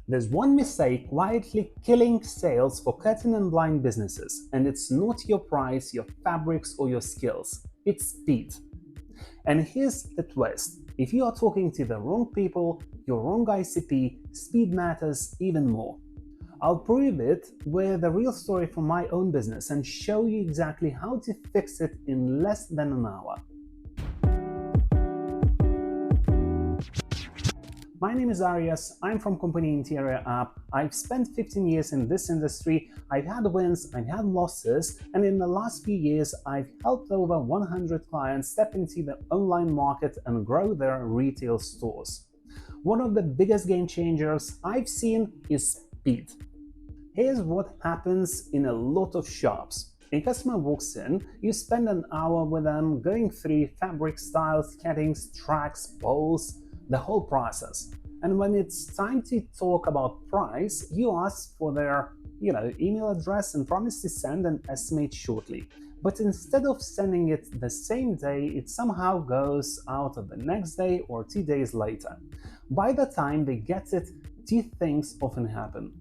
There's one mistake quietly killing sales for curtain and blind businesses, and it's not your price, your fabrics, or your skills. It's speed. And here's the twist. If you are talking to the wrong people, your wrong ICP, speed matters even more. I'll prove it with a real story from my own business and show you exactly how to fix it in less than an hour. My name is Darius, I'm from company interioapp. I've spent 15 years in this industry. I've had wins, I've had losses, and in the last few years I've helped over 100 clients step into the online market and grow their retail stores. One of the biggest game changers I've seen is speed. Here's what happens in a lot of shops. A customer walks in, you spend an hour with them going through fabric styles, cuttings, tracks, poles, the whole process. And when it's time to talk about price, you ask for their email address and promise to send an estimate shortly. But instead of sending it the same day, it somehow goes out of the next day or 2 days later. By the time they get it, two things often happen.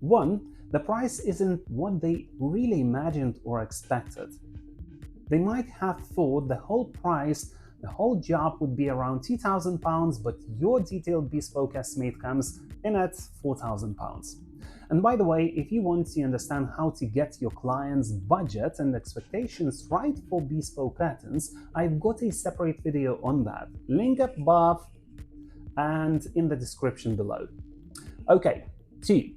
One, the price isn't what they really imagined or expected. They might have thought the whole job would be around £2,000, but your detailed bespoke estimate comes in at £4,000. And by the way, if you want to understand how to get your client's budget and expectations right for bespoke curtains, I've got a separate video on that. Link above and in the description below. Okay, 2.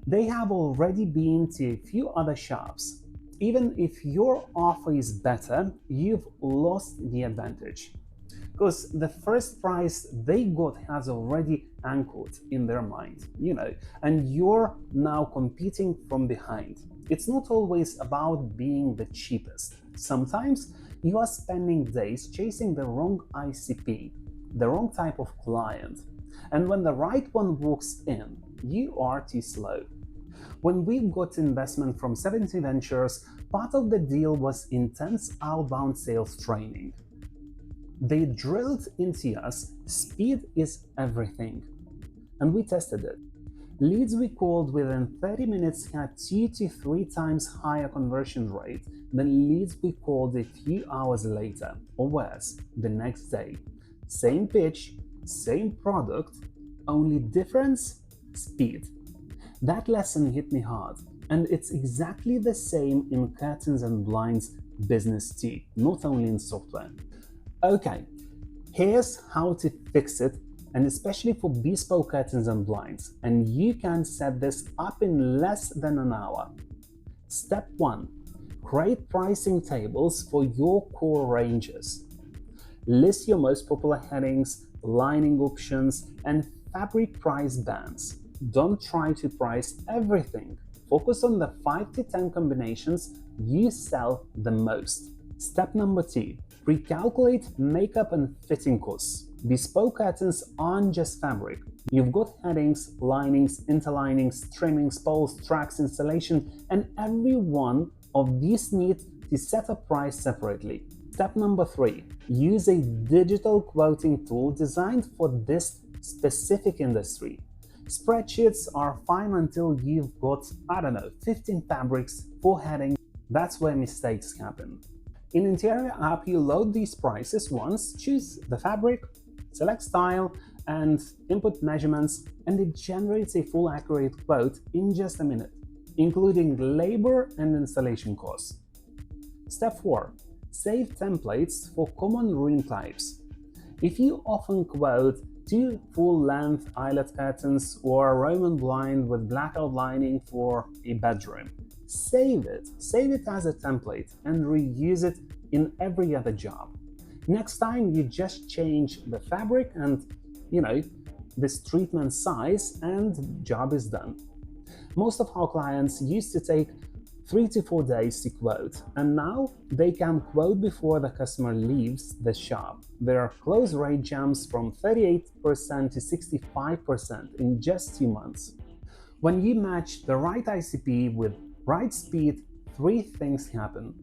They have already been to a few other shops. Even if your offer is better, you've lost the advantage. Because the first price they got has already anchored in their mind, and you're now competing from behind. It's not always about being the cheapest. Sometimes you are spending days chasing the wrong ICP, the wrong type of client. And when the right one walks in, you are too slow. When we got investment from 70 Ventures, part of the deal was intense outbound sales training. They drilled into us, speed is everything. And we tested it. Leads we called within 30 minutes had 2 to 3 times higher conversion rate than leads we called a few hours later, or worse, the next day. Same pitch, same product, only difference? Speed. That lesson hit me hard, and it's exactly the same in curtains and blinds business too, not only in software. Okay, here's how to fix it, and especially for bespoke curtains and blinds, and you can set this up in less than an hour. Step 1. Create pricing tables for your core ranges. List your most popular headings, lining options, and fabric price bands. Don't try to price everything. Focus on the 5 to 10 combinations you sell the most. Step number 2. Pre-calculate makeup and fitting costs. Bespoke curtains aren't just fabric. You've got headings, linings, interlinings, trimmings, poles, tracks, installation, and every one of these needs to set a price separately. Step number 3. Use a digital quoting tool designed for this specific industry. Spreadsheets are fine until you've got, 15 fabrics, 4 headings. That's where mistakes happen. In interioapp, you load these prices once, choose the fabric, select style, and input measurements, and it generates a full accurate quote in just a minute, including labor and installation costs. Step 4. Save templates for common room types. If you often quote 2 full-length eyelet curtains or a Roman blind with blackout lining for a bedroom, save it as a template and reuse it in every other job. Next time you just change the fabric and this treatment size and job is done. Most of our clients used to take 3 to 4 days to quote, and now they can quote before the customer leaves the shop. Their close rate jumps from 38% to 65% in just 2 months. When you match the right ICP with right speed, 3 things happen.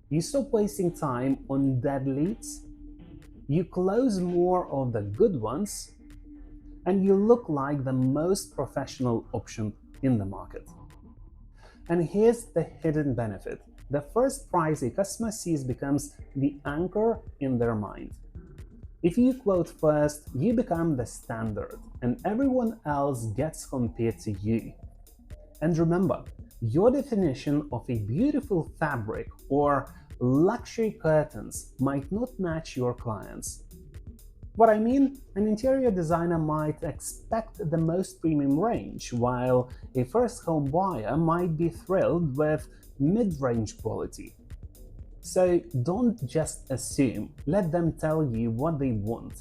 You stop wasting time on dead leads, you close more of the good ones, and you look like the most professional option in the market. And here's the hidden benefit. The first price a customer sees becomes the anchor in their mind. If you quote first, you become the standard, and everyone else gets compared to you. And remember, your definition of a beautiful fabric or luxury curtains might not match your clients. What I mean, an interior designer might expect the most premium range, while a first home buyer might be thrilled with mid-range quality. So don't just assume, let them tell you what they want.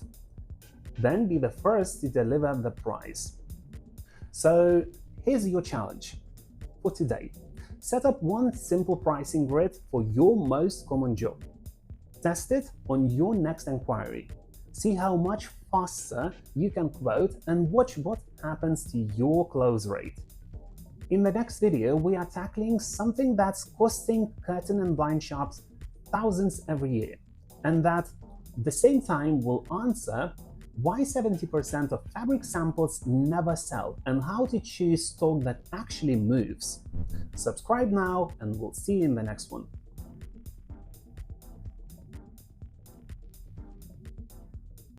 Then be the first to deliver the price. So here's your challenge for today. Set up one simple pricing grid for your most common job. Test it on your next inquiry. See how much faster you can quote and watch what happens to your close rate. In the next video, we are tackling something that's costing curtain and blind shops thousands every year, and that at the same time will answer why 70% of fabric samples never sell and how to choose stock that actually moves. Subscribe now, and we'll see you in the next one.